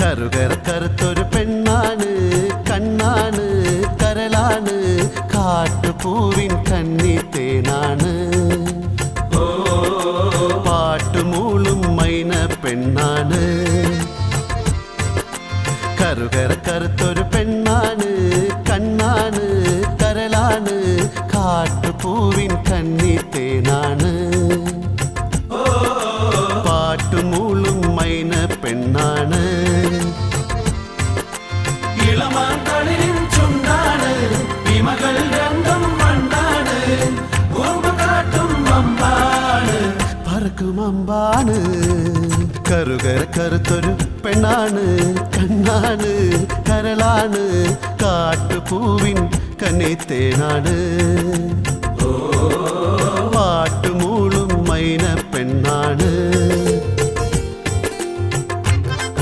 കറുകര കറുത്തൊരു പെണ്ണാണ്, കണ്ണാണ്, കരളാണ്, കാട്ടുപൂവിൻ കന്നിത്തേനാണ്. പാട്ടുമൂളും മൈന പെണ്ണാണ്. കറുകര കറുത്തൊരു പെണ്ണാണ്, കണ്ണാണ്, കരളാണ്, കാട്ടുപൂവിൻ കന്നിത്തേനാണ്. പാട്ടുമൂളും മൈന പെണ്ണാണ്. ഇളമാന്തളിരിൻ ചുണ്ടാണ്, വിമകൾ രണ്ടും മണ്ണാണ്, ഉറുമ്പ് കാട്ടും അമ്പാണ്, പറക്കും അമ്പാണ്. കറുകര കറുത്തൊരു പെണ്ണാണ്, കണ്ണാണ്, കരളാണ്, കാട്ടുപൂവിൻ കന്നിത്തേനാണ്. പാട്ടുമൂളും മൈന പെണ്ണാണ്.